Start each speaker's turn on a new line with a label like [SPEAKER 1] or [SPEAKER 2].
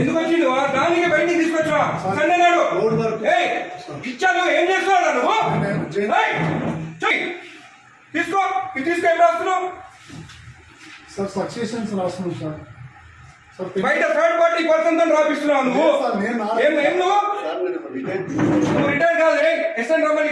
[SPEAKER 1] ఎందుకు వచ్చిండు దానికి బయటికి తీసుకొచ్చా సండే నాడు ఇచ్చాను. ఏం చేస్తున్నాడు నువ్వు? తీసుకో తీసుకో. ఏం రాస్తున్నావు
[SPEAKER 2] సార్? సక్సెషన్స్ రాస్తున్నాం సార్.
[SPEAKER 1] బయట థర్డ్ పార్టీ పర్సన్ తో రాపిస్తున్నావు నువ్వు. ఏం నువ్వు రిటైర్ కాదు. ఎస్ఎన్ రమ్మని